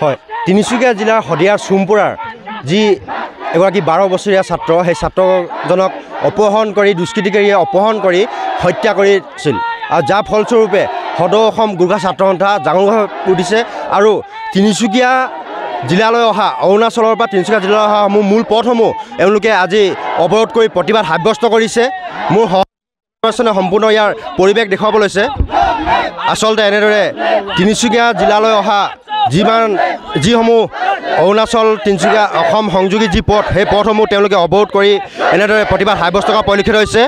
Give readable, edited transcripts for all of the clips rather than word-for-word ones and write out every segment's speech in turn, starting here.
হয় তিনিচুকীয়া জিলাৰ শদিয়াৰ চুমপুৰাৰ যি এগৰাকী 12 বছৰীয়া ছাত্ৰ সেই ছাত্ৰজনক অপহৰণ কৰি দুষ্কৃতিকাৰীয়ে অপহৰণ কৰি হত্যা কৰিছিল আৰু যাৰ ফলস্বৰূপে সদৌ অসম গোৰ্খা ছাত্ৰ সন্থা জাগৰণ হৈ উঠিছে আৰু তিনিচুকীয়া জিলালৈ অহা অৰুণাচলৰ পৰা তিনিচুকীয়া জিলালৈ অহা মূল পথসমূহ এওঁলোকে আজি অৱৰোধ কৰি প্ৰতিবাদ সাব্যস্ত কৰিছে মোৰ সম্পূৰ্ণ ইয়াৰ পৰিৱেশ দেখুৱাব লৈছে আচলতে এনেদৰে তিনিচুকীয়া জিলালৈ অহা যিসমূহ অৰুণাচল তিনিচুকীয়া অসম সংযোগী যি পথ সেই পথসমূহ তেওঁলোকে অৱৰোধ কৰি এনেদৰে প্ৰতিবাদ সাব্যস্ত কৰা পৰিলক্ষিত হৈছে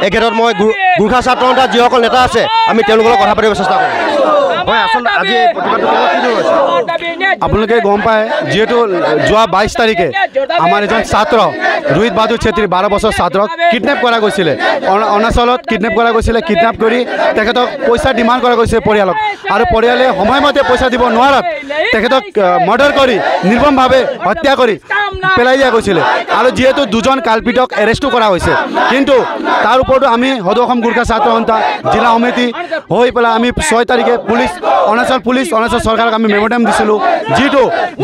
এই ক্ষেত্ৰত মই গোৰ্খা ছাত্ৰ সন্থাৰ যিসকল নেতা আছে আমি তেওঁলোকৰ কথা পাতিব চেষ্টা কৰিম হয় আচলতে আজি আপোনালোকে গম পায় যিহেতু যোৱা 22 তাৰিখে আমাৰ এজন ছাত্ৰ ৰোহিত বাহাদুৰ ছেত্ৰী 12 বছৰ ছাত্ৰক কিডনেপ কৰা গৈছিলে অৰুণাচলত কিডনেপ কৰা গৈছিলে কিডনেপ কৰি তেখেতক পইচা ডিমাণ্ড কৰা গৈছে পৰিয়ালক আৰু পৰিয়ালে সময়মতে পইচা দিব নোৱাৰাত তেখেতক মাৰ্ডাৰ কৰি নিৰ্মমভাৱে হত্যা কৰি পেলাই দিয়া গৈছিলে আৰু যিহেতু দুজন কালপিতক এৰেষ্টো কৰা হৈছে কিন্তু তাৰ ওপৰতো আমি সদৌ অসম গোৰ্খা ছাত্ৰ সন্থা জিলা সমিতি হৈ পেলাই আমি 6 তাৰিখে অৰুণাচল চৰকাৰক আমি মেম'ৰেণ্ডাম দিছিলোঁ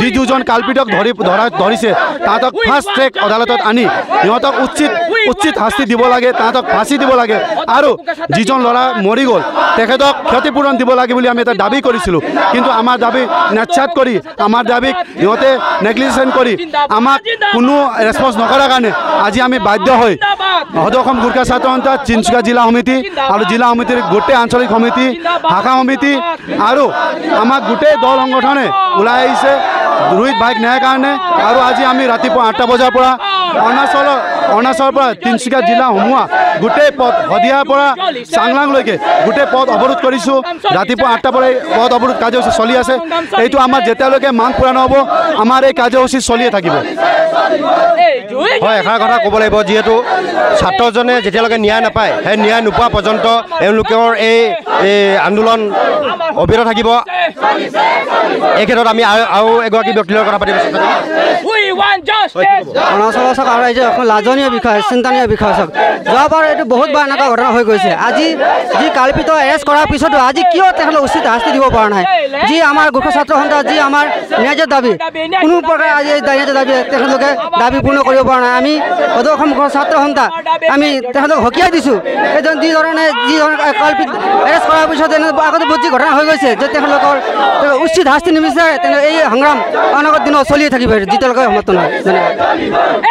যি দুজন কালপিতক ধৰিছে তাহাঁতক ফাৰ্ষ্ট ট্ৰেক আদালতত আনি সিহঁতক উচিত শাস্তি দিব লাগে তাহাঁতক ফাঁচি দিব লাগে আৰু যিজন ল'ৰা মৰি গ'ল তেখেতক ক্ষতিপূৰণ দিব লাগে বুলি আমি এটা দাবী কৰিছিলোঁ কিন্তু আমাৰ দাবী নাচ্ছাত কৰি আমাৰ দাবীক সিহঁতে নেগলিজেঞ্চ কৰি আমাক কোনো ৰেছপন্স নকৰাৰ কাৰণে আজি আমি বাধ্য হৈ সদৌ অসম গোৰ্খা ছাত্ৰ সন্থা তিনিচুকীয়া জিলা সমিতি আৰু জিলা সমিতিৰ গোটেই আঞ্চলিক সমিতি শাখা সমিতি আৰু আমাক গোটেই দল সংগঠনে ওলাই আহিছে ৰোহিত ভাইক ন্যায়ৰ কাৰণে আৰু আজি আমি ৰাতিপুৱা 8টা বজাৰ পৰা অৰুণাচলৰ পৰা তিনিচুকীয়া জিলা সোমোৱা গোটেই পথ শদিয়াৰ পৰা চাংলাংলৈকে গোটেই পথ অৱৰোধ কৰিছোঁ ৰাতিপুৱা 8টাৰ পৰাই পথ অৱৰোধ কাৰ্যসূচী চলি আছে এইটো আমাৰ যেতিয়ালৈকে মান পূৰা নহ'ব আমাৰ এই কাৰ্যসূচী চলিয়ে থাকিব হয় এষাৰ কথা ক'ব লাগিব যিহেতু ছাত্ৰজনে যেতিয়ালৈকে ন্যায় নাপায় সেই ন্যায় নোপোৱা পৰ্যন্ত এওঁলোকৰ এই আন্দোলন অব্যাহত থাকিব এই ক্ষেত্ৰত আমি আৰু এগৰাকী ব্যক্তিৰ কথা পাতিব চেষ্টা কৰিম অৰুণাচলৰ চাওক আৰু এই যে এখন লাজনীয় বিষয় চিন্তনীয় বিষয় চাওক যোৱাবাৰ এইটো বহুতবাৰ এনেকুৱা ঘটনা হৈ গৈছে আজি যি কালপিত এৰেষ্ট কৰাৰ পিছতো আজি কিয় তেখেতক উচিত শাস্তি দিব পৰা নাই যি আমাৰ গোৰ্খা ছাত্ৰ সন্থা যি আমাৰ ন্যায্য দাবী কোনো প্ৰকাৰে আজি ন্যায্য দাবী তেখেতলোকে দাবী পূৰ্ণ কৰিব পৰা নাই আমি সদৌ অসম গোৰ্খা ছাত্ৰ সন্থা আমি তেখেতক সকীয়াই দিছোঁ এজন যি ধৰণে কালপিত এৰেষ্ট কৰাৰ পিছত আগতে বহুত যি ঘটনা হৈ গৈছে যে তেখেতলোকৰ উচিত শাস্তি নিবিচাৰে তেনে এই সংগ্ৰাম অনাগত দিনত চলিয়ে থাকিব যেতিয়ালৈকে সমাপ্ত নহয়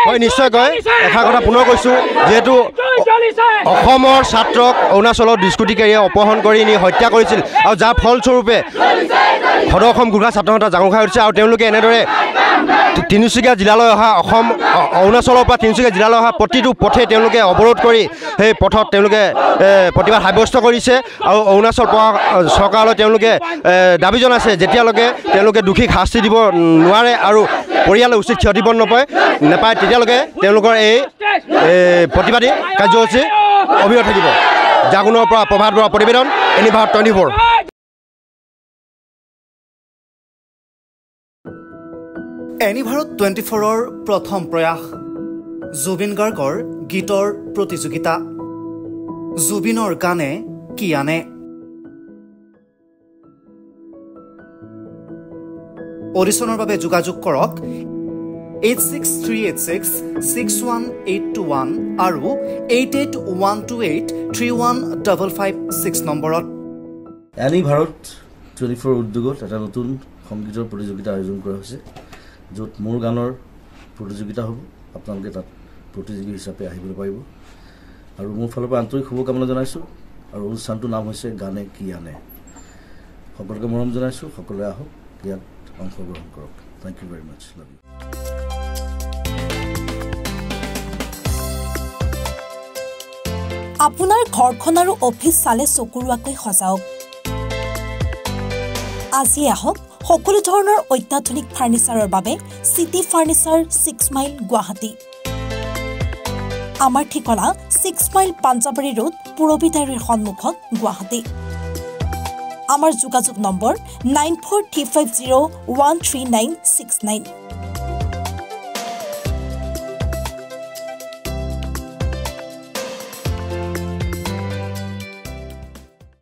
হয় নিশ্চয়কৈ এষাৰ কথা পুনৰ কৈছোঁ যিহেতু অসমৰ ছাত্ৰক অৰুণাচলৰ দুষ্কৃতিকাৰীয়ে অপহৰণ কৰি নি হত্যা কৰিছিল আৰু যাৰ ফলস্বৰূপে সদৌ অসম গোৰ্খা ছাত্ৰ সন্থা জাগৰণ হৈ উঠিছে আৰু তেওঁলোকে এনেদৰে তিনিচুকীয়া জিলালৈ অহা অৰুণাচলৰ পৰা তিনিচুকীয়া জিলালৈ অহা প্ৰতিটো পথে তেওঁলোকে অৱৰোধ কৰি সেই পথত তেওঁলোকে প্ৰতিবাদ সাব্যস্ত কৰিছে আৰু অৰুণাচল চৰকাৰলৈ তেওঁলোকে দাবী জনাইছে যেতিয়ালৈকে তেওঁলোকে দোষীক শাস্তি দিব নোৱাৰে আৰু পৰিয়ালে উচিত ক্ষতিপূৰণ নাপায় তেতিয়ালৈকে তেওঁলোকৰ এই প্ৰতিবাদী কাৰ্যসূচী অব্যাহত থাকিব জাগোনৰ পৰা প্ৰভাত বৰা প্ৰতিবেদন এনি ভাৰত 24 এনি ভাৰত 24ৰ প্ৰথম প্ৰয়াস জুবিন গাৰ্গৰ গীতৰ প্ৰতিযোগিতা জুবিনৰ গানে কি আনে অডিশ্যনৰ বাবে যোগাযোগ কৰক 8638661821 আৰু 8812831556 নম্বৰত এনি ভাৰত 24 উদ্যোগত এটা নতুন সংগীতৰ প্ৰতিযোগিতা আয়োজন কৰা হৈছে য'ত মোৰ গানৰ প্ৰতিযোগিতা হ'ব আপোনালোকে তাত প্ৰতিযোগী হিচাপে আহিবলৈ পাৰিব আৰু মোৰ ফালৰ পৰা আন্তৰিক শুভকামনা জনাইছোঁ আৰু অনুষ্ঠানটোৰ নাম হৈছে গানে কি আনে সকলোকে মৰম জনাইছোঁ সকলোৱে আহক ইয়াত অংশগ্ৰহণ কৰক thank you very much love you আপোনাৰ ঘৰখন আৰু অফিচ চালে চকুৰুৱাকৈ সজাওক আজি আহক সকলো ধৰণৰ অত্যাধুনিক ফাৰ্নিচাৰৰ বাবে সিটি ফাৰ্নিচাৰ 6 মাইল গুৱাহাটী আমাৰ ঠিকনা 6 মাইল পাঞ্জাবাৰী ৰোড পুৰবিতাৰীৰ সন্মুখত গুৱাহাটী আমাৰ যোগাযোগ নম্বৰ 9435013969